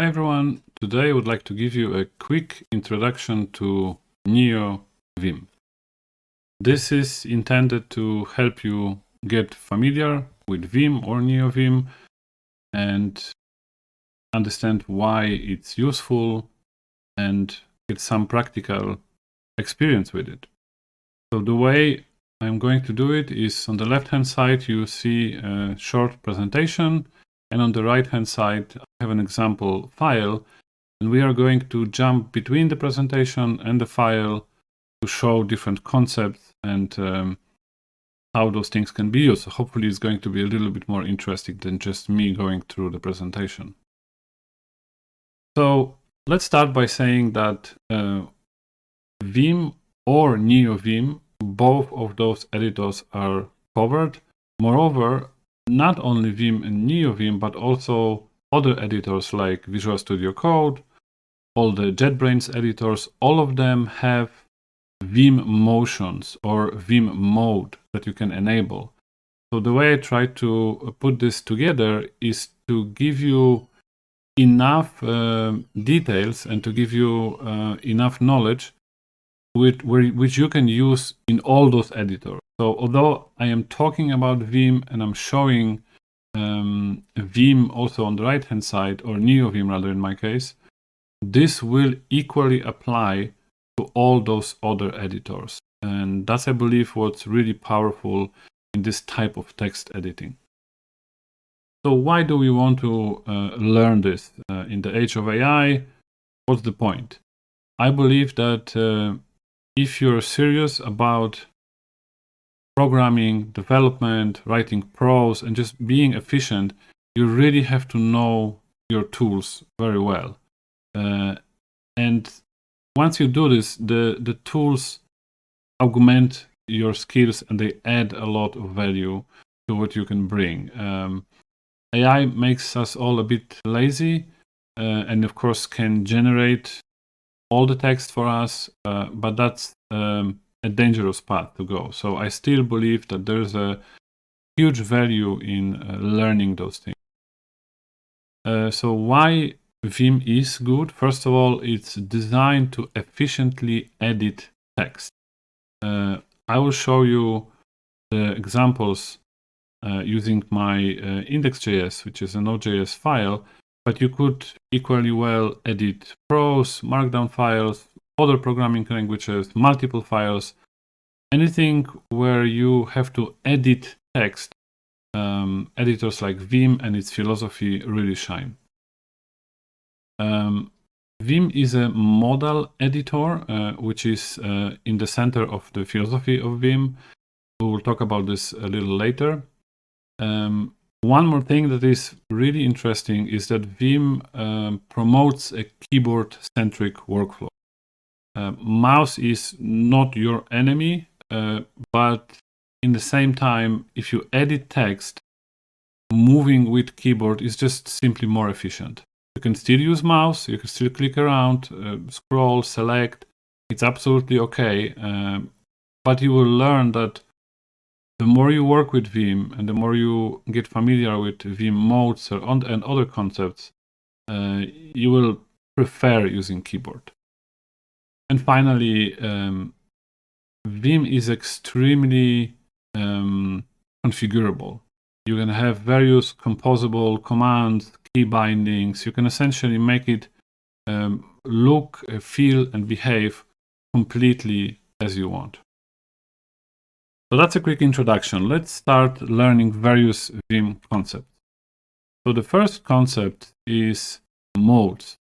Hi everyone, today I would like to give you a quick introduction to Vim. This is intended to help you get familiar with Vim or Vim and understand why it's useful and get some practical experience with it. So the way I'm going to do it is on the left hand side you see a short presentation, and on the right hand side I have an example file, and we are going to jump between the presentation and the file to show different concepts and how those things can be used. So hopefully it's going to be a little bit more interesting than just me going through the presentation. So let's start by saying that Vim or Vim, both of those editors are covered. Moreover, not only Vim and Vim, but also other editors like Visual Studio Code, all the JetBrains editors, all of them have Vim motions or Vim mode that you can enable. So the way I try to put this together is to give you enough details and to give you enough knowledge which you can use in all those editors. So although I am talking about Vim and I'm showing Vim also on the right hand side, or Vim rather in my case, this will equally apply to all those other editors. And that's, I believe, what's really powerful in this type of text editing. So why do we want to learn this? In the age of AI, what's the point? I believe that if you're serious about programming, development, writing prose, and just being efficient, you really have to know your tools very well. And once you do this, the tools augment your skills and they add a lot of value to what you can bring. AI makes us all a bit lazy and of course can generate all the text for us, but that's a dangerous path to go. So I still believe that there's a huge value in learning those things. So why Vim is good? First of all, it's designed to efficiently edit text. I will show you the examples using my index.js, which is a Node.js file, but you could equally well edit prose, markdown files, other programming languages, multiple files, anything where you have to edit text. Editors like Vim and its philosophy really shine. Vim is a modal editor, which is in the center of the philosophy of Vim. We will talk about this a little later. One more thing that is really interesting is that Vim promotes a keyboard-centric workflow. Mouse is not your enemy, but in the same time, if you edit text, moving with keyboard is just simply more efficient. You can still use mouse, you can still click around, scroll, select. It's absolutely okay, but you will learn that the more you work with Vim and the more you get familiar with Vim modes and other concepts, you will prefer using keyboard. And finally, Vim is extremely configurable. You can have various composable commands, key bindings. You can essentially make it look, feel, and behave completely as you want. So that's a quick introduction. Let's start learning various Vim concepts. So the first concept is modes.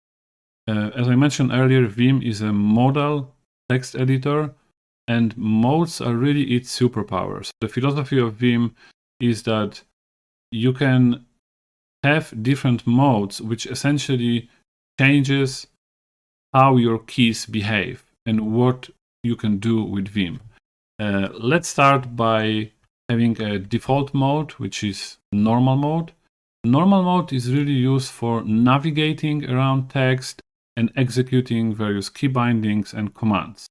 As I mentioned earlier, Vim is a modal text editor, and modes are really its superpowers. The philosophy of Vim is that you can have different modes, which essentially changes how your keys behave and what you can do with Vim. Let's start by having a default mode, which is normal mode. Normal mode is really used for navigating around text and executing various key bindings and commands.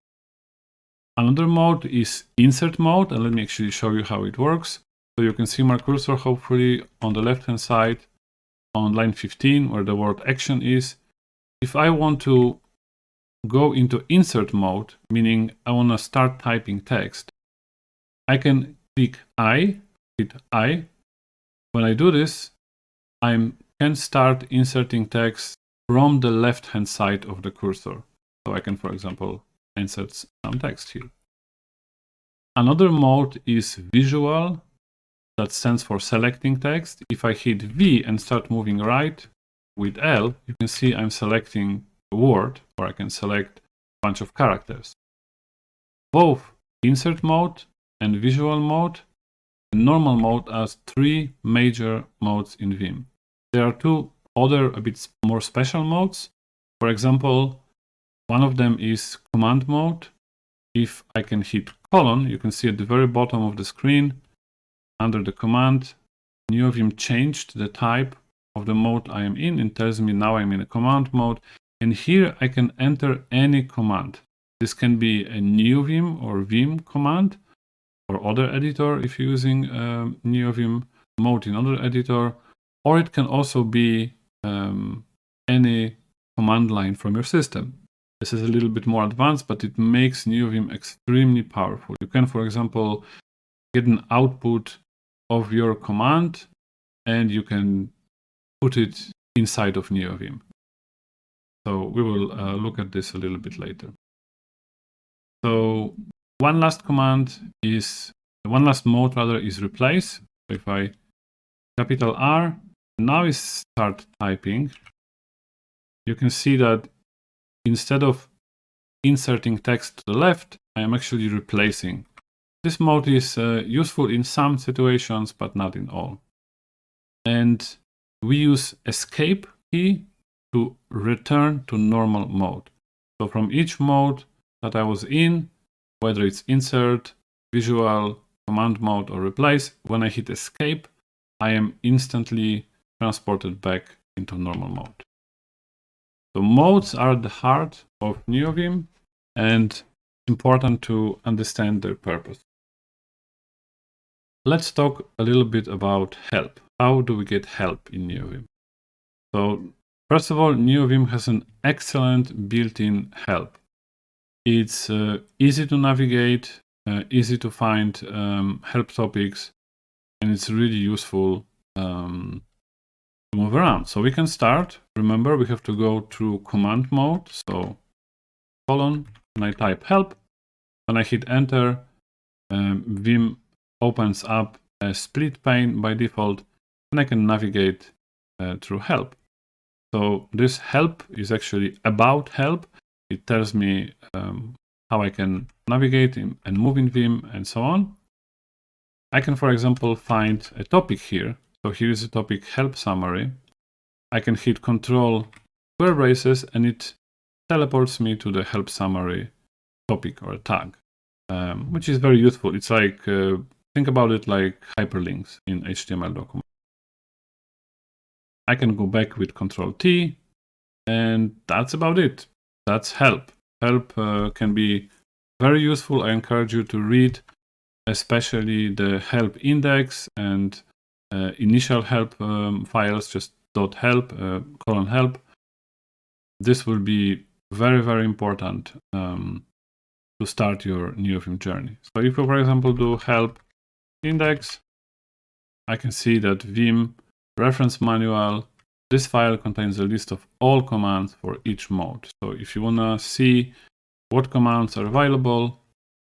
Another mode is insert mode, and let me actually show you how it works. So you can see my cursor hopefully on the left hand side on line 15 where the word action is. if I want to go into insert mode, meaning I want to start typing text, I can click hit I. When I do this, I can start inserting text from the left-hand side of the cursor. So I can, for example, insert some text here. Another mode is visual. That stands for selecting text. If I hit V and start moving right with L, you can see I'm selecting a word, or I can select a bunch of characters. Both insert mode and visual mode and normal mode are three major modes in Vim. There are two other a bit more special modes. For example, one of them is command mode. If I can hit colon, you can see at the very bottom of the screen, under the command, NeoVim changed the type of the mode I am in and tells me now I'm in a command mode. And here I can enter any command. This can be a NeoVim or Vim command or other editor if you're using NeoVim mode in other editor, or it can also be any command line from your system. This is a little bit more advanced, but it makes NeoVim extremely powerful. You can, for example, get an output of your command and you can put it inside of NeoVim. So we will look at this a little bit later. So one last mode is replace. So if I capital R, now I start typing, you can see that instead of inserting text to the left, I am actually replacing. This mode is useful in some situations, but not in all. And we use escape key to return to normal mode. So from each mode that I was in, whether it's insert, visual, command mode, or replace, when I hit escape, I am instantly transported back into normal mode. So modes are the heart of NeoVim, and it's important to understand their purpose. Let's talk a little bit about help. How do we get help in NeoVim? So first of all, NeoVim has an excellent built-in help. It's easy to navigate, easy to find help topics, and it's really useful to move around. So we can start. Remember, we have to go through command mode. So colon, and I type help. When I hit enter, Vim opens up a split pane by default, and I can navigate through help. So this help is actually about help. It tells me how I can navigate and move in Vim and so on. I can, for example, find a topic here. So here is a topic help summary. I can hit Control square braces and it teleports me to the help summary topic or tag, which is very useful. It's like, think about it like hyperlinks in HTML documents. I can go back with Control T, and that's about it. That's help. Help can be very useful. I encourage you to read, especially the help index and initial help files, just .help, :help. This will be very, very important to start your NeoVim journey. So if you, for example, do help index, I can see that Vim reference manual, this file contains a list of all commands for each mode. So if you want to see what commands are available,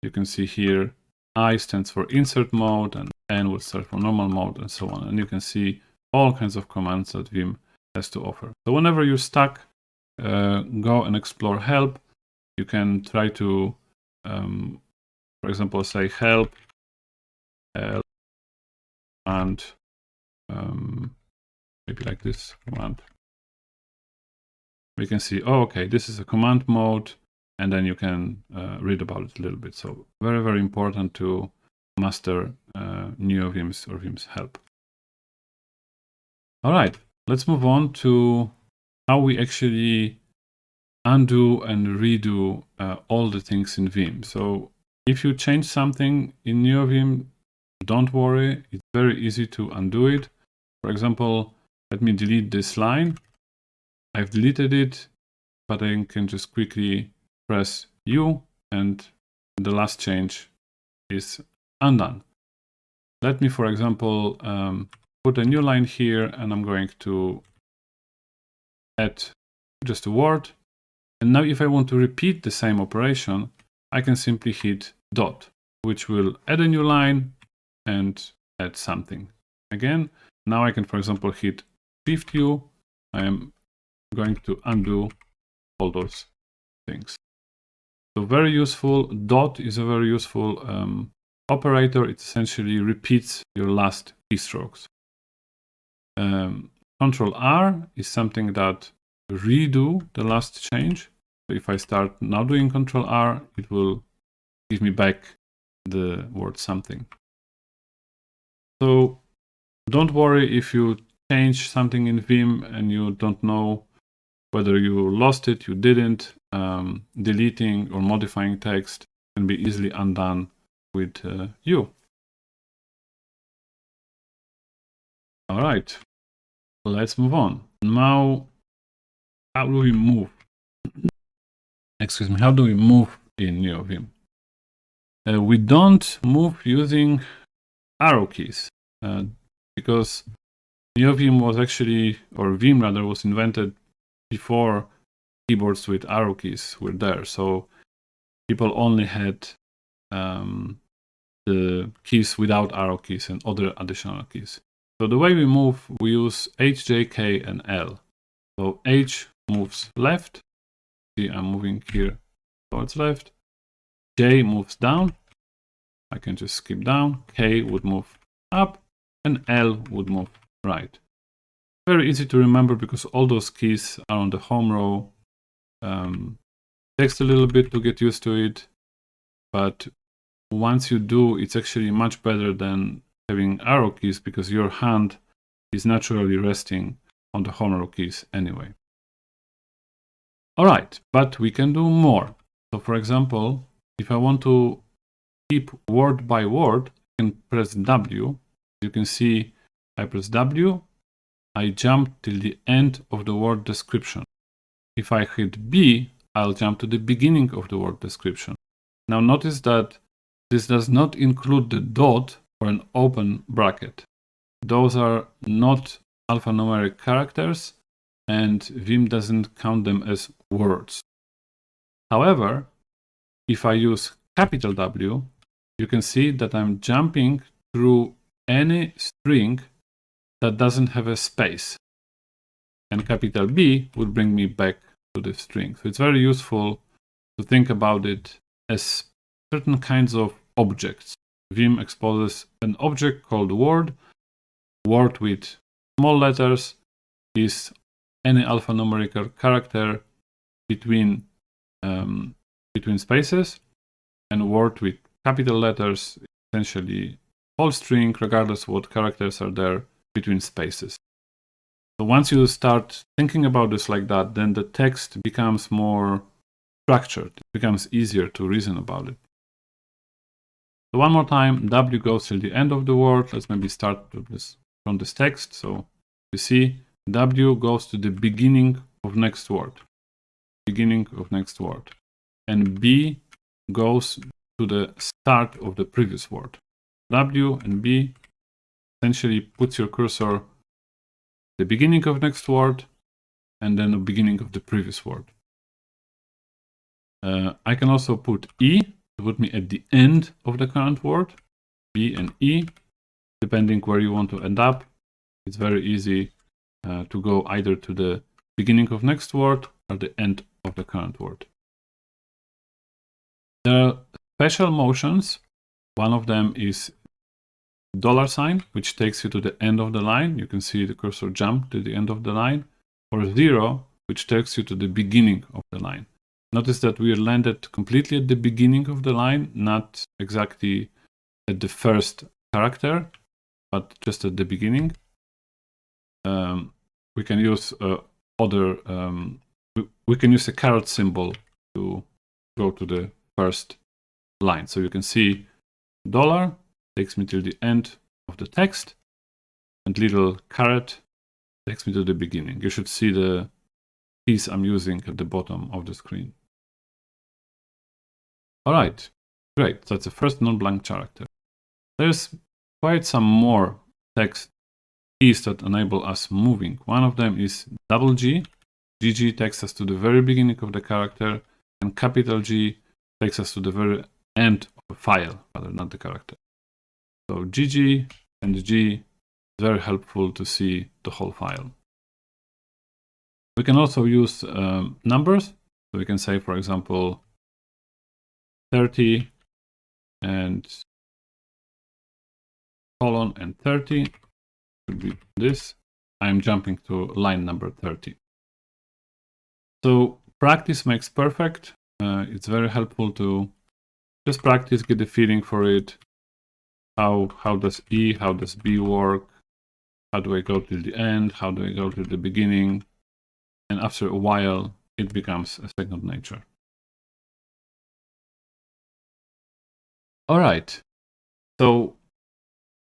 you can see here I stands for insert mode and N will stand for normal mode and so on. And you can see all kinds of commands that Vim has to offer. So whenever you're stuck, go and explore help. You can try to, for example, say help and maybe like this command. We can see, oh, okay, this is a command mode, and then you can read about it a little bit. So very, very important to master NeoVim's or Vim's help. All right, let's move on to how we actually undo and redo all the things in Vim. So if you change something in NeoVim, don't worry, it's very easy to undo it. For example, let me delete this line. I've deleted it. but I can just quickly press U and the last change is undone. Let me, for example, put a new line here, and I'm going to add just a word. And now if I want to repeat the same operation, I can simply hit dot, which will add a new line and add something. Again, now I can, for example, hit Shift U. I am going to undo all those things. So very useful. Dot is a very useful operator. It essentially repeats your last keystrokes. Control R is something that redo the last change. So if I start now doing Control R, it will give me back the word something. So don't worry if you change something in Vim and you don't know whether you lost it, you didn't. Deleting or modifying text can be easily undone with U. All right, let's move on. Now, how do we move? Excuse me, how do we move in NeoVim? We don't move using arrow keys because NeoVim was actually, or Vim rather, was invented before keyboards with arrow keys were there. So people only had the keys without arrow keys and other additional keys. So the way we move, we use H, J, K, and L. So H moves left. See, I'm moving here towards left. J moves down. I can just skip down. K would move up, and L would move right. Very easy to remember because all those keys are on the home row. Takes a little bit to get used to it, but once you do, it's actually much better than having arrow keys because your hand is naturally resting on the home row keys anyway. All right, but we can do more. So for example, if I want to keep word by word, I can press W. You can see I press W, I jump till the end of the word description. If I hit B, I'll jump to the beginning of the word description. Now notice that this does not include the dot or an open bracket. Those are not alphanumeric characters, and Vim doesn't count them as words. However, if I use capital W, you can see that I'm jumping through any string that doesn't have a space. And capital B would bring me back to the string. So it's very useful to think about it as certain kinds of objects. Vim exposes an object called word. Word with small letters is any alphanumeric character between spaces, and word with capital letters essentially whole string regardless of what characters are there between spaces. So once you start thinking about this like that, then the text becomes more structured. It becomes easier to reason about it. So one more time, W goes till the end of the word. Let's maybe start with this from this text. So you see W goes to the beginning of next word. Beginning of next word. And B goes to the start of the previous word. W and B essentially puts your cursor the beginning of next word and then the beginning of the previous word. I can also put E to put me at the end of the current word. B and E, depending where you want to end up. It's very easy to go either to the beginning of next word or the end of the current word. There are special motions. One of them is $, which takes you to the end of the line. You can see the cursor jump to the end of the line, or 0, which takes you to the beginning of the line. Notice that we are landed completely at the beginning of the line, not exactly at the first character, but just at the beginning. We can use we can use a caret symbol to go to the first line. So you can see $, takes me till the end of the text, and little caret takes me to the beginning. You should see the keys I'm using at the bottom of the screen. All right, great. That's the first non-blank character. There's quite some more text keys that enable us moving. One of them is double G. GG takes us to the very beginning of the character, and capital G takes us to the very end of a file, rather not the character. So GG and G is very helpful to see the whole file. We can also use numbers. So we can say, for example, 30 and colon and 30 would be this. I'm jumping to line number 30. So practice makes perfect. It's very helpful to just practice, get the feeling for it. How does E, how does B work? How do I go to the end? How do I go to the beginning? And after a while, it becomes a second nature. All right. So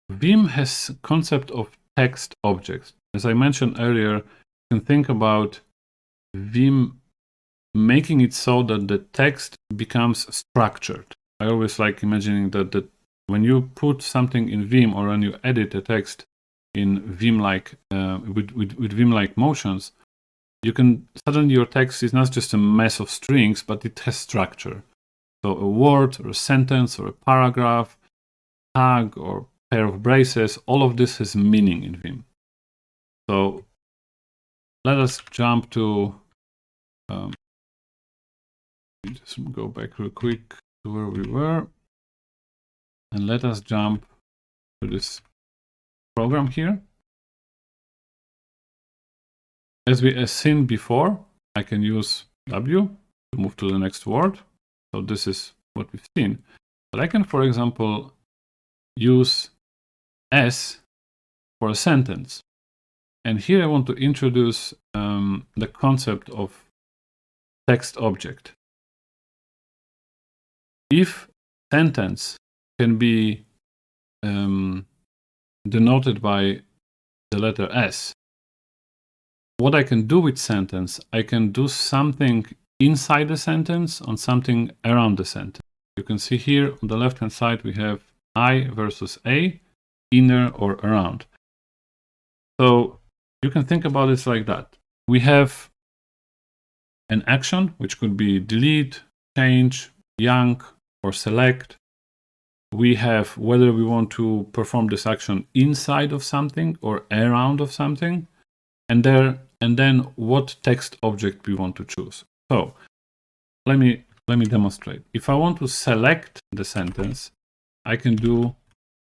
Vim has concept of text objects. As I mentioned earlier, you can think about Vim making it so that the text becomes structured. I always like imagining that when you put something in Vim or when you edit a text in Vim-like with Vim-like motions, you can suddenly your text is not just a mess of strings, but it has structure. So a word or a sentence or a paragraph, tag or pair of braces, all of this has meaning in Vim. So let us jump to just go back real quick to where we were, and let us jump to this program here. As we have seen before, I can use W to move to the next word. So this is what we've seen. But I can, for example, use S for a sentence. And here I want to introduce the concept of text object. If sentence can be denoted by the letter S, what I can do with sentence, I can do something inside the sentence on something around the sentence. You can see here on the left-hand side, we have I versus A, inner or around. So you can think about it like that. We have an action, which could be delete, change, yank, or select. We have whether we want to perform this action inside of something or around of something, and then what text object we want to choose. So let me demonstrate. If I want to select the sentence, I can do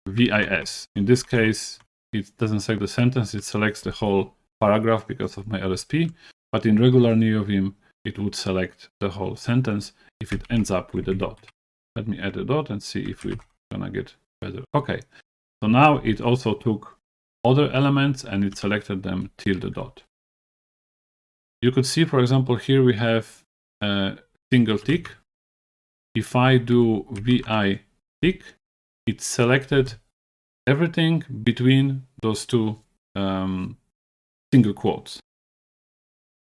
VIS. In this case, it doesn't select the sentence, it selects the whole paragraph because of my LSP. But in regular NeoVim, it would select the whole sentence if it ends up with a dot. Let me add a dot and see if we're gonna get better. Okay, so now it also took other elements and it selected them till the dot. You could see, for example, here we have a single tick. If I do VI tick, it selected everything between those two single quotes.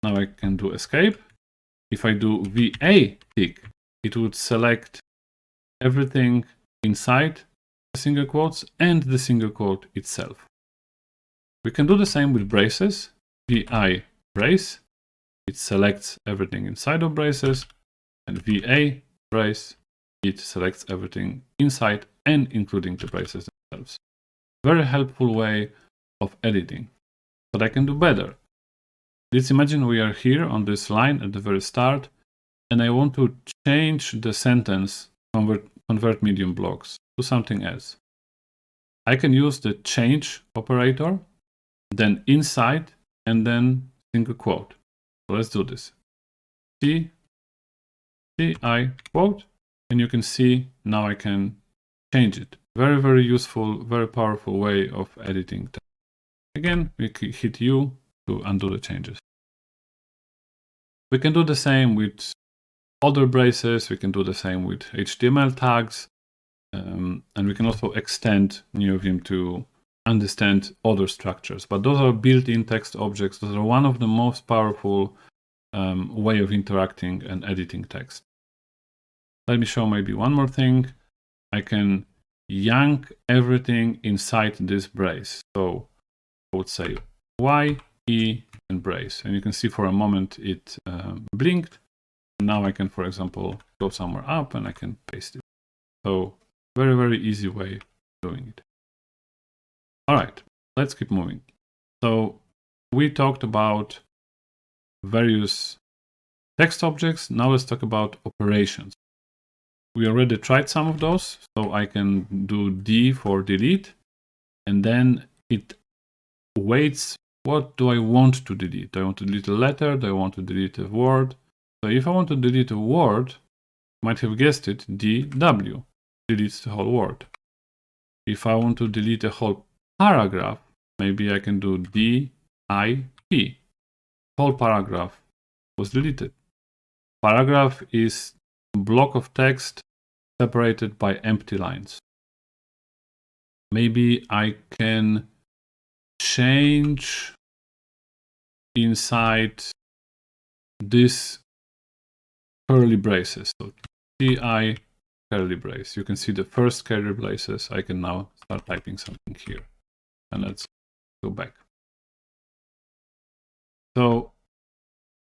Now I can do escape. If I do VA tick, it would select everything inside the single quotes and the single quote itself. We can do the same with braces. VI brace, it selects everything inside of braces, and VA brace, it selects everything inside and including the braces themselves. Very helpful way of editing. But I can do better. Let's imagine we are here on this line at the very start, and I want to change the sentence, convert medium blocks to something else. I can use the change operator, then inside, and then single quote. So let's do this. C, I quote, and you can see now I can change it. Very, very useful, very powerful way of editing text. Again, we hit U to undo the changes. We can do the same with other braces. We can do the same with HTML tags. And we can also extend NeoVim to understand other structures. But those are built-in text objects. Those are one of the most powerful way of interacting and editing text. Let me show maybe one more thing. I can yank everything inside this brace. So I would say Y, E, and brace. And you can see for a moment it blinked. Now I can, for example, go somewhere up and I can paste it. So very, very easy way of doing it. All right, let's keep moving. So we talked about various text objects. Now let's talk about operations. We already tried some of those. So I can do D for delete, and then it waits. What do I want to delete? Do I want to delete a letter? Do I want to delete a word? So if I want to delete a word, you might have guessed it, DW deletes the whole word. If I want to delete a whole paragraph, maybe I can do DIP. Whole paragraph was deleted. Paragraph is a block of text separated by empty lines. Maybe I can change inside this curly braces. So TI curly brace. You can see the first curly braces. I can now start typing something here. And let's go back. So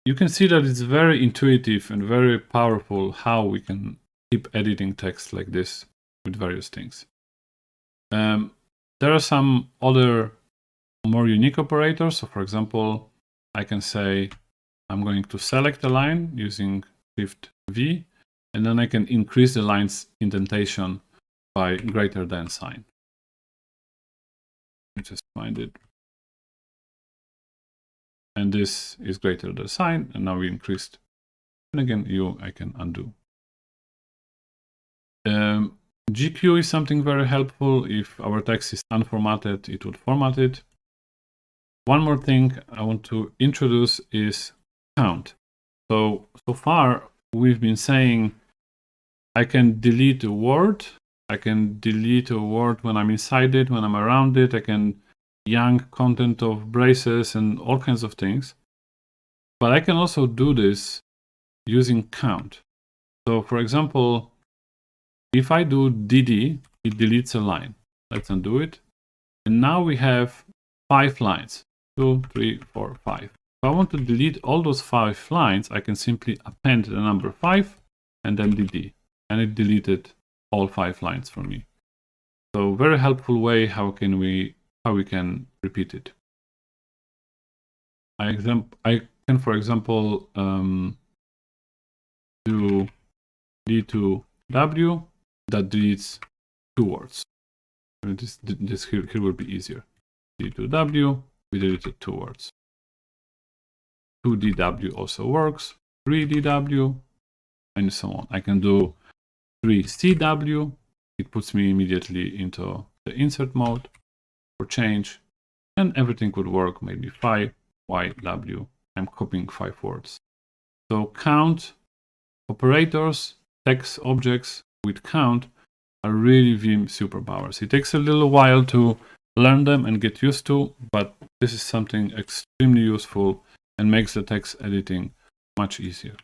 you can see that it's very intuitive and very powerful how we can keep editing text like this with various things. There are some other more unique operators. So for example, I can say I'm going to select a line using Shift V, and then I can increase the line's indentation by greater than sign. Let me just find it. And this is greater than sign, and now we increased. And again, I can undo. GQ is something very helpful. If our text is unformatted, it would format it. One more thing I want to introduce is count. So far, we've been saying I can delete a word. I can delete a word when I'm inside it, when I'm around it. I can yank content of braces and all kinds of things. But I can also do this using count. So for example, if I do DD, it deletes a line. Let's undo it. And now we have 5 lines. 2, 3, 4, 5. If I want to delete all those 5 lines, I can simply append the number 5 and then DD. And it deleted all 5 lines for me. So very helpful way how we can repeat it. I can, for example, do D2W that deletes 2 words. This here will be easier. D2W, we deleted 2 words. 2DW also works. 3DW, and so on. I can do 3CW. It puts me immediately into the insert mode for change, and everything would work. Maybe 5YW. I'm copying 5 words. So count operators, text objects with count are really Vim superpowers. It takes a little while to learn them and get used to, but this is something extremely useful and makes the text editing much easier.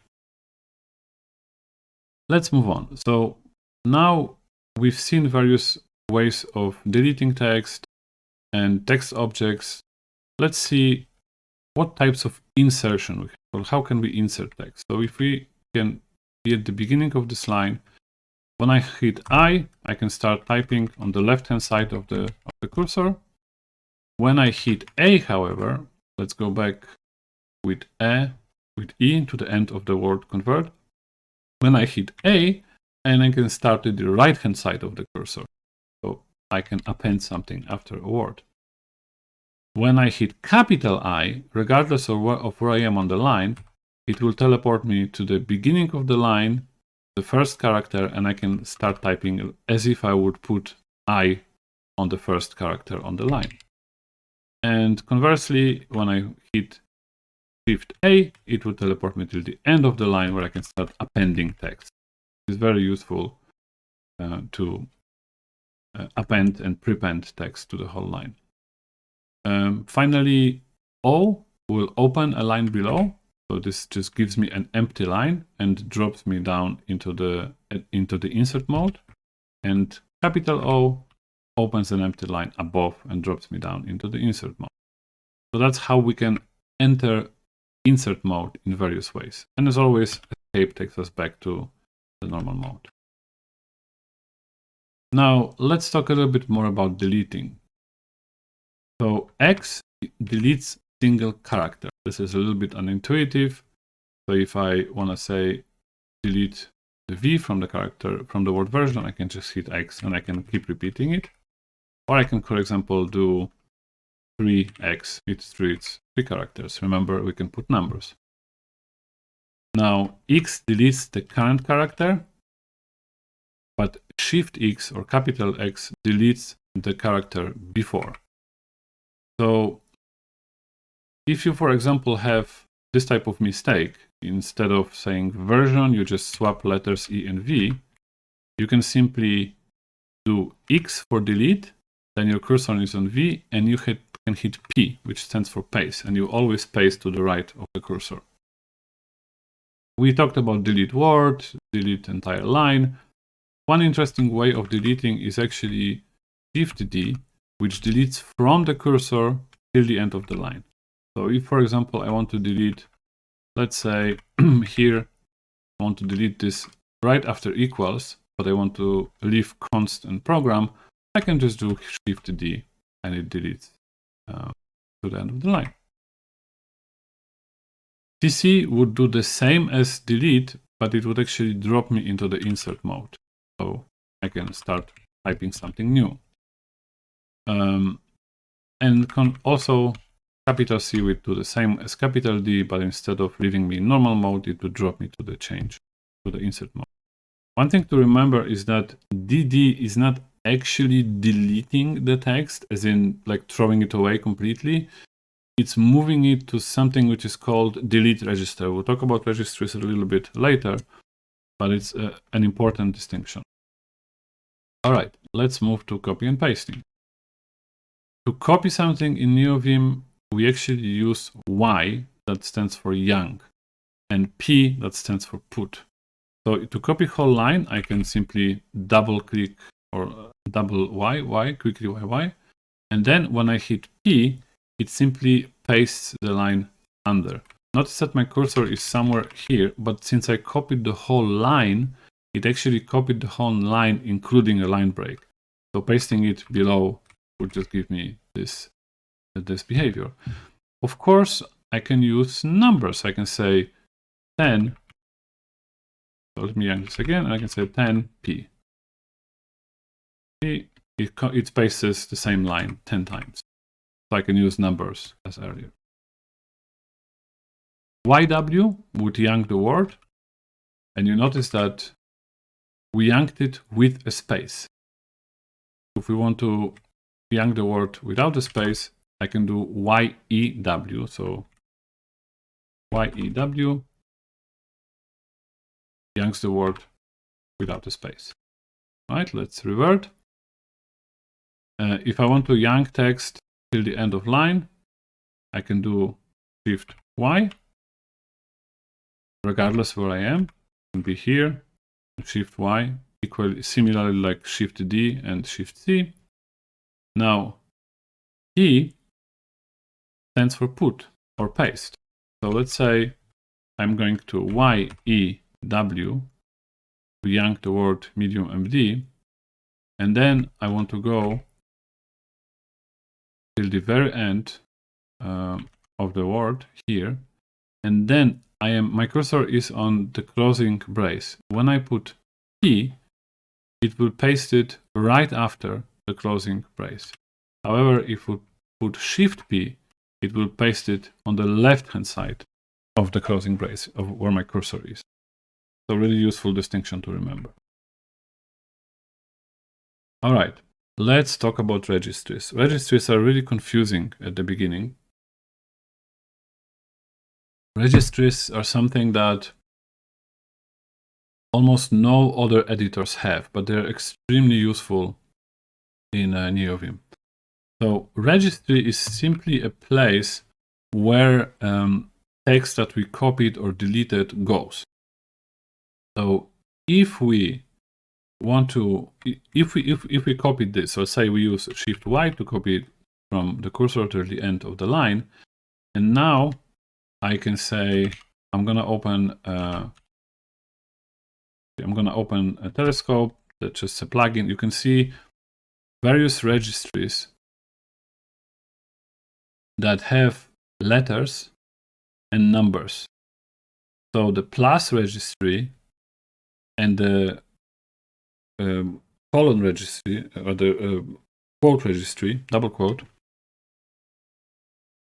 Let's move on. So now we've seen various ways of deleting text and text objects. Let's see what types of insertion we have, or how can we insert text. So if we can be at the beginning of this line, when I hit I can start typing on the left-hand side of the cursor. When I hit A, however, let's go back with E to the end of the word convert. When I hit A, and I can start at the right-hand side of the cursor. So I can append something after a word. When I hit capital I, regardless of where I am on the line, it will teleport me to the beginning of the line, the first character, and I can start typing as if I would put I on the first character on the line. And conversely, when I hit Shift A, it will teleport me to the end of the line where I can start appending text. It's very useful to append and prepend text to the whole line. Finally, O will open a line below. So this just gives me an empty line and drops me down into the insert mode. And capital O opens an empty line above and drops me down into the insert mode. So that's how we can enter insert mode in various ways. And as always, escape takes us back to the normal mode. Now let's talk a little bit more about deleting. So X deletes single character. This is a little bit unintuitive. So if I want to say delete the V from the word version, I can just hit X and I can keep repeating it. Or I can, for example, do 3X. It's 3 characters. Remember, we can put numbers. Now, X deletes the current character, but Shift X or capital X deletes the character before. So if you, for example, have this type of mistake, instead of saying version, you just swap letters E and V, you can simply do X for delete, then your cursor is on V, and you can hit P, which stands for paste, and you always paste to the right of the cursor. We talked about delete word, delete entire line. One interesting way of deleting is actually Shift D, which deletes from the cursor till the end of the line. So if, for example, I want to delete, let's say here, I want to delete this right after equals, but I want to leave const and program, I can just do Shift D and it deletes to the end of the line. CC would do the same as delete, but it would actually drop me into the insert mode. So I can start typing something new. And can also capital C would do the same as capital D, but instead of leaving me in normal mode, it would drop me to the insert mode. One thing to remember is that DD is not actually deleting the text, as in like throwing it away completely. It's moving it to something which is called delete register. We'll talk about registries a little bit later, but it's an important distinction. All right, let's move to copy and pasting. To copy something in NeoVim, we actually use Y, that stands for young, and P, that stands for put. So to copy whole line, I can simply double click or double Y, quickly Y, and then when I hit P, it simply pastes the line under. Notice that my cursor is somewhere here, but since I copied the whole line, it actually copied the whole line, including a line break. So pasting it below would just give me this behavior. Of course, I can use numbers. I can say 10. So let me yank this again, and I can say 10p. It pastes the same line 10 times. So I can use numbers as earlier. YW would yank the word, and you notice that we yanked it with a space. If we want to yank the word without a space, I can do YEW. So YEW yanks the word without a space. All right, let's revert. If I want to yank text till the end of line, I can do Shift Y. Regardless where I am, I can be here, Shift Y, similarly like Shift D and Shift C. Now, P stands for put or paste. So let's say I'm going to YEW to yank the word medium MD, and then I want to go till the very end of the word here, and then my cursor is on the closing brace. When I put P, it will paste it right after the closing brace. However, if we put Shift P, it will paste it on the left-hand side of the closing brace of where my cursor is. So really useful distinction to remember. All right, let's talk about registries. Registries are really confusing at the beginning. Registries are something that almost no other editors have, but they're extremely useful in NeoVim. So registry is simply a place where text that we copied or deleted goes. So if we want to, if we copied this, so say we use Shift Y to copy it from the cursor to the end of the line, and now I can say I'm gonna open a telescope. That's just a plugin. You can see various registries that have letters and numbers. So the plus registry and the colon registry, or the quote registry, double quote,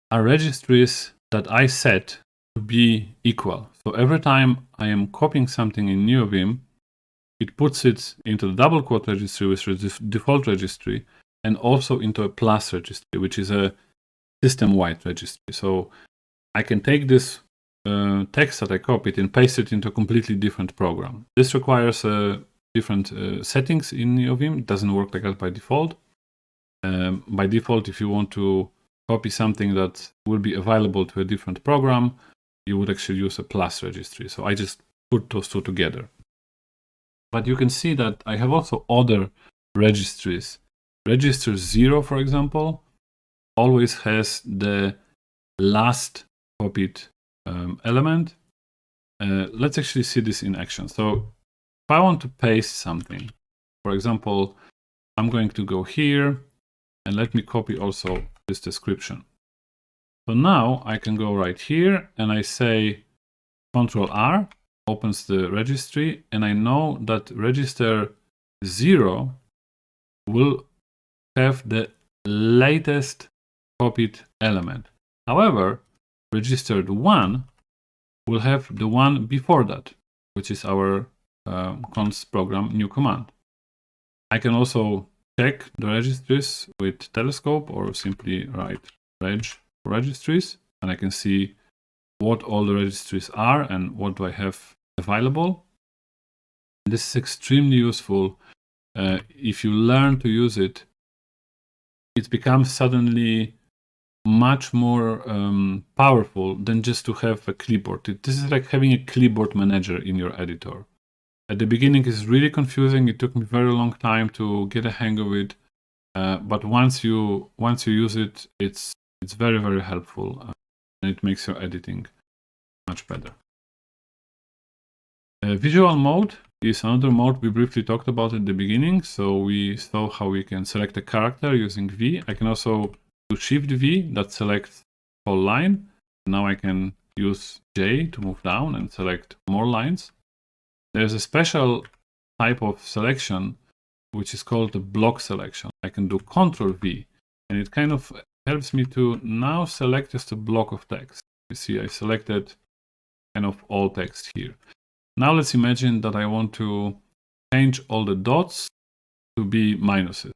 are registries that I set to be equal. So every time I am copying something in NeoVim, it puts it into the double quote registry, which is the default registry, and also into a plus registry, which is a system-wide registry. So I can take this text that I copied and paste it into a completely different program. This requires different settings in NeoVim. It doesn't work like that by default. By default, if you want to copy something that will be available to a different program, you would actually use a plus registry. So I just put those two together. But you can see that I have also other registries. Register 0, for example, always has the last copied element. Let's actually see this in action. So if I want to paste something, for example, I'm going to go here and let me copy also this description. So now I can go right here and I say Ctrl R, opens the registry, and I know that register 0 will have the latest copied element. However, registered 1 will have the one before that, which is our const program new command. I can also check the registries with telescope or simply write reg for registries, and I can see what all the registries are and what do I have available. This is extremely useful. If you learn to use it, it becomes suddenly much more powerful than just to have a clipboard. This is like having a clipboard manager in your editor. At the beginning, it's really confusing. It took me a very long time to get a hang of it. But once you use it, it's very, very helpful, and it makes your editing much better. Visual mode is another mode we briefly talked about at the beginning. So we saw how we can select a character using V. I can also do Shift V, that selects whole line. Now I can use J to move down and select more lines. There's a special type of selection which is called the block selection. I can do Ctrl V, and it kind of helps me to now select just a block of text. You see, I selected kind of all text here. Now let's imagine that I want to change all the dots to be minuses.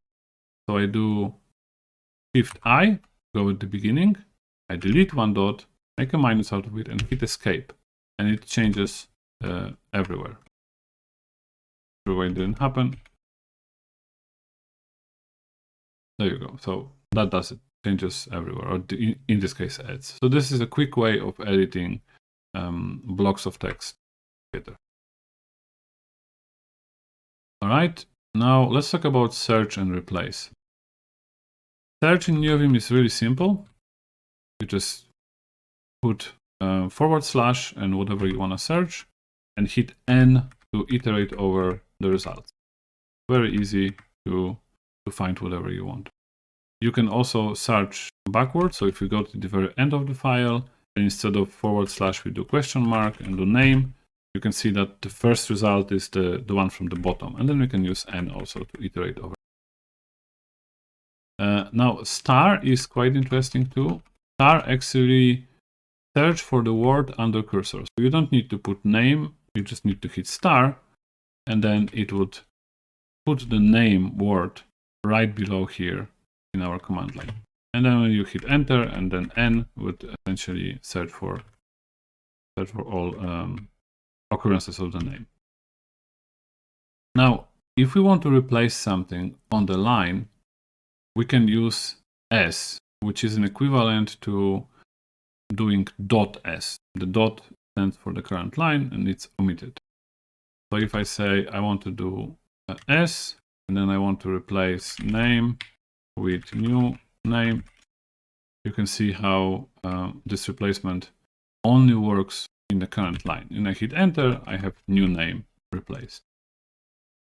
So I do Shift I, go at the beginning, I delete one dot, make a minus out of it, and hit escape. And it changes everywhere. Why it didn't happen. There you go. So that does it. Changes everywhere, or in this case adds. So this is a quick way of editing blocks of text together. All right, now let's talk about search and replace. Search in NeoVim is really simple. You just put / and whatever you want to search, and hit N to iterate over the results. Very easy to find whatever you want. You can also search backwards. So if we go to the very end of the file, and instead of / we do question mark and do name, you can see that the first result is the one from the bottom. And then we can use N also to iterate over. Now, star is quite interesting too. Star actually search for the word under cursor. So you don't need to put name, you just need to hit star, and then it would put the name word right below here in our command line. And then when you hit enter, and then N would essentially search for all occurrences of the name. Now, if we want to replace something on the line, we can use S, which is an equivalent to doing .s. The dot stands for the current line and it's omitted. So if I say I want to do s, and then I want to replace name with new name, you can see how this replacement only works in the current line. And I hit enter, I have new name replaced.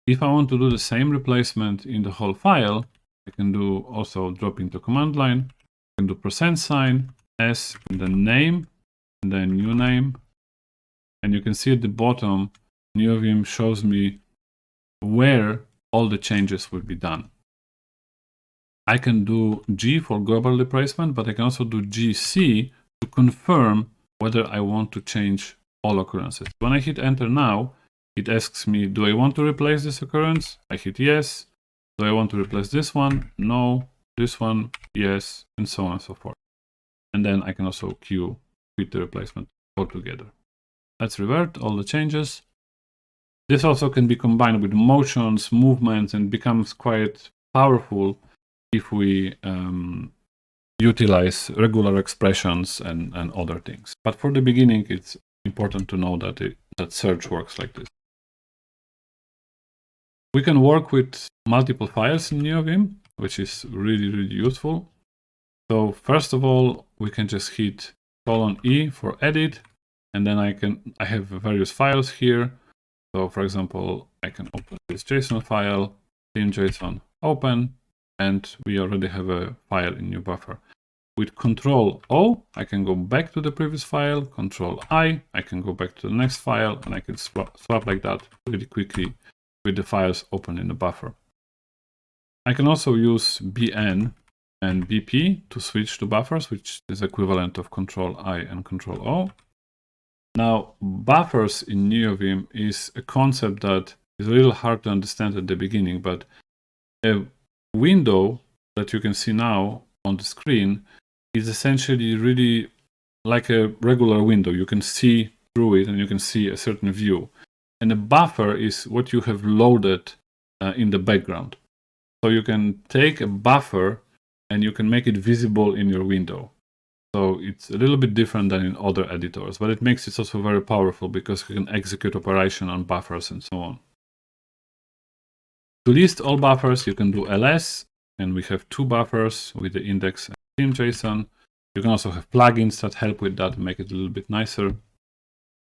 If I want to do the same replacement in the whole file, I can do also drop into command line. I can do %, s, and then name, and then new name. And you can see at the bottom, NeoVim shows me where all the changes will be done. I can do G for global replacement, but I can also do GC to confirm whether I want to change all occurrences. When I hit enter now, it asks me, do I want to replace this occurrence? I hit yes. Do I want to replace this one? No. This one? Yes. And so on and so forth. And then I can also quit the replacement altogether. Let's revert all the changes. This also can be combined with motions, movements, and becomes quite powerful if we utilize regular expressions and other things. But for the beginning, it's important to know that search works like this. We can work with multiple files in NeoVim, which is really, really useful. So first of all, we can just hit :E for edit, and then I have various files here. So for example, I can open this JSON file, vim.json, open, and we already have a file in new buffer. With Control-O, I can go back to the previous file, Control-I, I can go back to the next file, and I can swap like that really quickly with the files open in the buffer. I can also use BN and BP to switch to buffers, which is equivalent of Control-I and Control-O. Now, buffers in NeoVim is a concept that is a little hard to understand at the beginning, but a window that you can see now on the screen is essentially really like a regular window. You can see through it and you can see a certain view. And a buffer is what you have loaded in the background. So you can take a buffer and you can make it visible in your window. So it's a little bit different than in other editors, but it makes it also very powerful because you can execute operation on buffers and so on. To list all buffers, you can do ls, and we have 2 buffers with the index and Vim.json. You can also have plugins that help with that, make it a little bit nicer.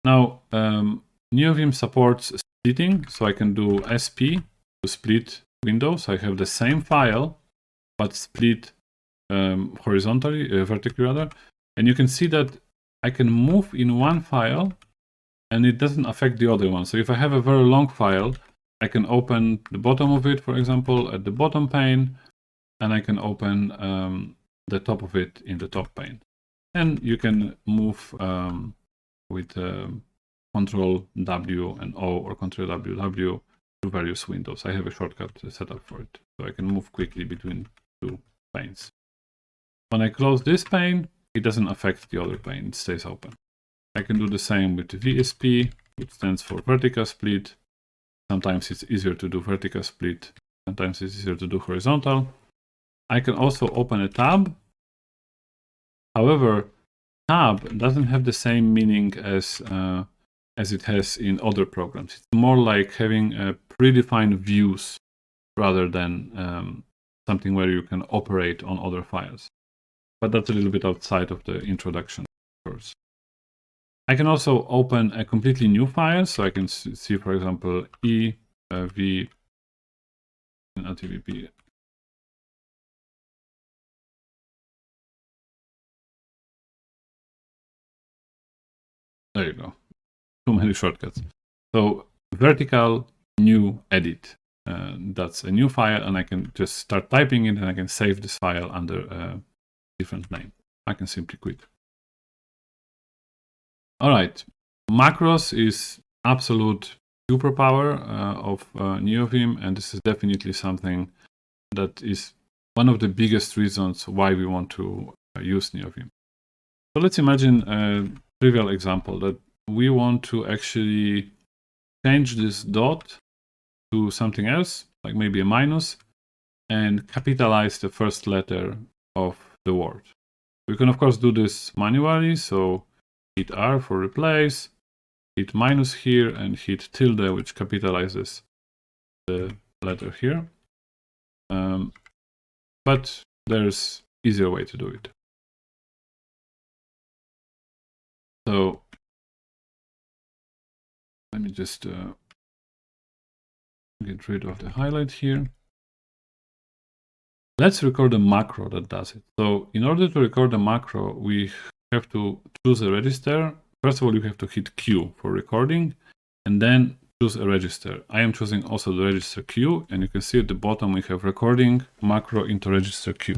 Now, NeoVim supports splitting, so I can do sp to split windows. I have the same file, but split horizontally, vertically rather. And you can see that I can move in one file and it doesn't affect the other one. So if I have a very long file, I can open the bottom of it, for example, at the bottom pane, and I can open the top of it in the top pane. And you can move with Control W and O or Control W to various windows. I have a shortcut set up for it, so I can move quickly between 2 panes. When I close this pane, it doesn't affect the other pane, it stays open. I can do the same with the VSP, which stands for vertical split. Sometimes it's easier to do vertical split, sometimes it's easier to do horizontal. I can also open a tab. However, tab doesn't have the same meaning as it has in other programs. It's more like having predefined views rather than something where you can operate on other files. But that's a little bit outside of the introduction course. I can also open a completely new file, so I can see, for example, v and LTVP. There you go. Too many shortcuts. So vertical new edit. That's a new file, and I can just start typing it, and I can save this file under a different name. I can simply quit. All right, macros is absolute superpower of NeoVim, and this is definitely something that is one of the biggest reasons why we want to use NeoVim. So let's imagine a trivial example that we want to actually change this dot to something else, like maybe a minus, and capitalize the first letter of the word. We can of course do this manually, so hit R for replace, hit minus here, and hit tilde, which capitalizes the letter here. But there's easier way to do it. So let me just get rid of the highlight here. Let's record a macro that does it. So in order to record a macro, we have to choose a register. First of all, you have to hit Q for recording, and then choose a register. I am choosing also the register Q, and you can see at the bottom we have recording macro into register Q.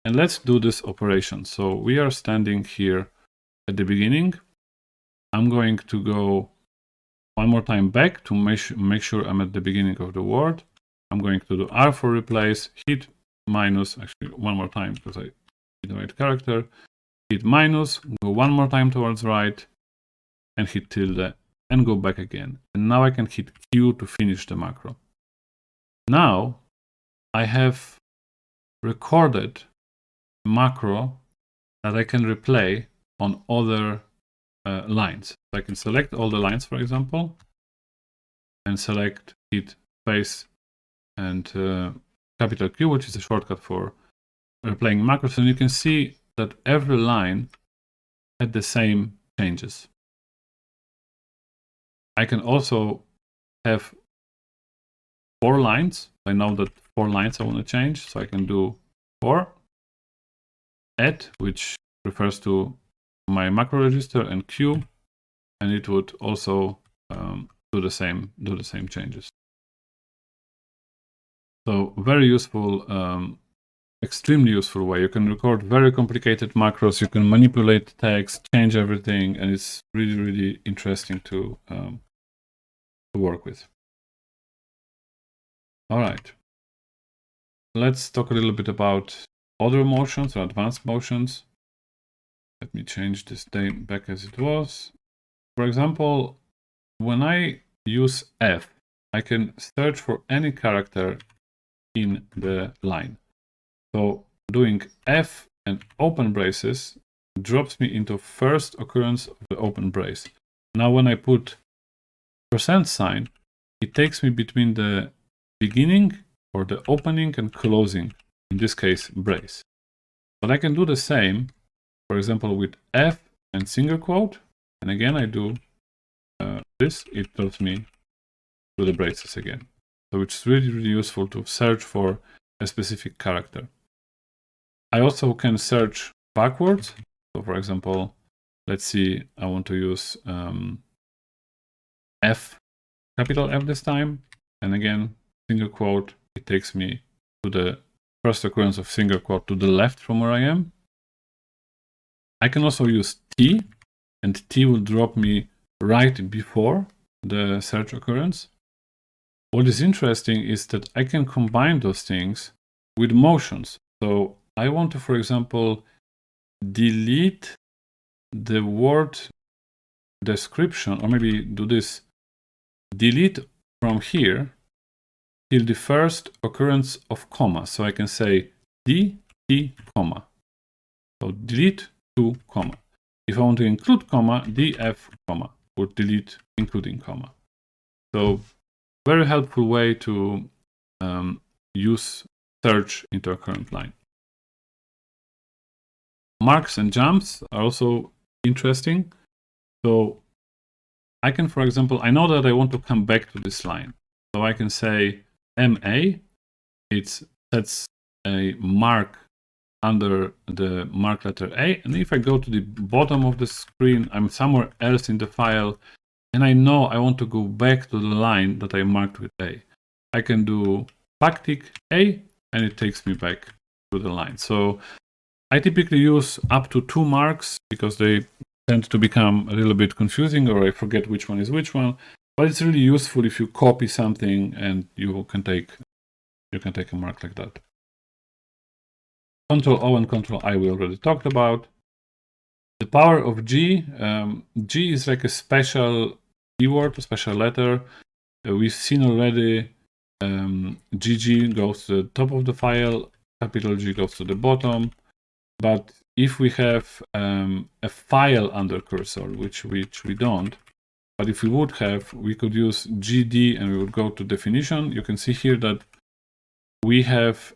And let's do this operation. So we are standing here at the beginning. I'm going to go one more time back to make sure I'm at the beginning of the word. I'm going to do R for replace, hit minus, actually one more time because I hit the right character, hit minus, go one more time towards right, and hit tilde, and go back again. And now I can hit Q to finish the macro. Now I have recorded a macro that I can replay on other lines. So I can select all the lines, for example, and select, hit space and capital Q, which is a shortcut for replaying macros. And you can see that every line had the same changes. I can also have 4 lines. I know that 4 lines I want to change, so I can do 4, add, which refers to my macro register, and Q, and it would also do the same changes. So very useful, extremely useful way. You can record very complicated macros. You can manipulate text, change everything, and it's really, really interesting to work with. All right. Let's talk a little bit about other motions or advanced motions. Let me change this back as it was. For example, when I use F, I can search for any character in the line. So doing F and open braces drops me into first occurrence of the open brace. Now when I put %, it takes me between the beginning or the opening and closing, in this case brace. But I can do the same, for example, with F and single quote, and again I do this, it tells me to the braces again. So it's really, really useful to search for a specific character. I also can search backwards. So for example, let's see, I want to use F, capital F this time. And again, single quote, it takes me to the first occurrence of single quote to the left from where I am. I can also use T, and T will drop me right before the search occurrence. What is interesting is that I can combine those things with motions. So I want to, for example, delete the word description, or maybe do this, delete from here till the first occurrence of comma. So I can say D, T, comma. So delete to comma. If I want to include comma, DF, comma, or delete including comma. So very helpful way to use search into a current line. Marks and jumps are also interesting. So I can, for example, I know that I want to come back to this line. So I can say MA, it sets a mark under the mark letter A. And if I go to the bottom of the screen, I'm somewhere else in the file, and I know I want to go back to the line that I marked with A. I can do backtick A, and it takes me back to the line. So I typically use up to 2 marks because they tend to become a little bit confusing, or I forget which one is which one. But it's really useful if you copy something and you can take a mark like that. Control O and Control I we already talked about. The power of G. G is like a special keyword, a special letter. We've seen already GG goes to the top of the file, capital G goes to the bottom. But if we have a file under cursor, which we don't, but if we would have, we could use GD and we would go to definition. You can see here that we have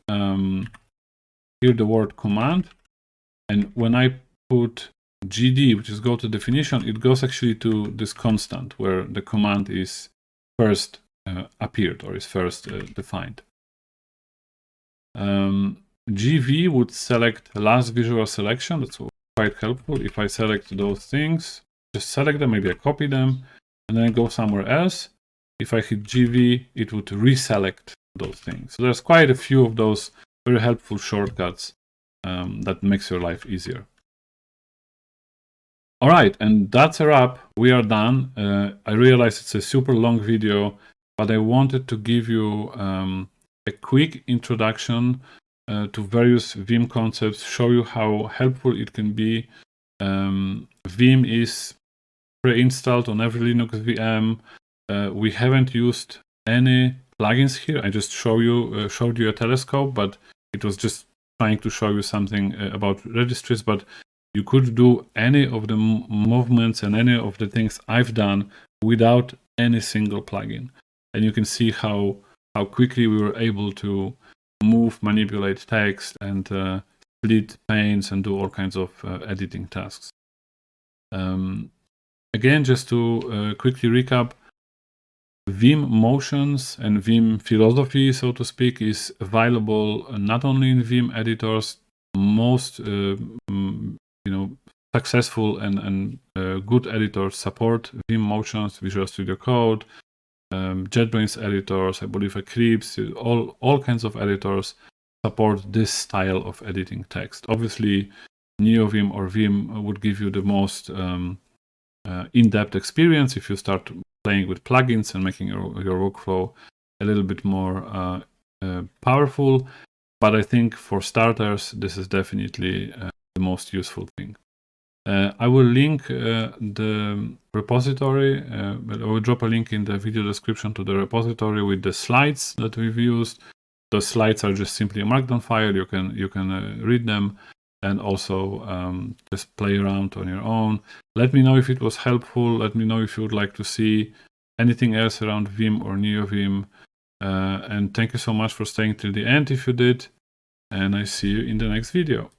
here the word command, and when I put GD, which is go to definition, it goes actually to this constant where the command is first appeared or is first defined. GV would select last visual selection. That's quite helpful. If I select those things, just select them, maybe I copy them, and then go somewhere else. If I hit GV, it would reselect those things. So there's quite a few of those very helpful shortcuts that makes your life easier. All right, and that's a wrap. We are done. I realize it's a super long video, but I wanted to give you a quick introduction to various Vim concepts, show you how helpful it can be. Vim is pre-installed on every Linux VM. We haven't used any plugins here. I just showed you a telescope, but it was just trying to show you something about registries. But you could do any of the movements and any of the things I've done without any single plugin. And you can see how quickly we were able to move, manipulate text, and split panes and do all kinds of editing tasks. Again, just to quickly recap, Vim Motions and Vim philosophy, so to speak, is available not only in Vim editors. Most successful and good editors support Vim Motions, Visual Studio Code, JetBrains editors, I believe Eclipse, all kinds of editors support this style of editing text. Obviously, NeoVim or Vim would give you the most in-depth experience if you start playing with plugins and making your workflow a little bit more powerful. But I think for starters, this is definitely the most useful thing. I will link the repository. I will drop a link in the video description to the repository with the slides that we've used. The slides are just simply a Markdown file. You can read them and also just play around on your own. Let me know if it was helpful. Let me know if you would like to see anything else around Vim or NeoVim. And thank you so much for staying till the end if you did. And I see you in the next video.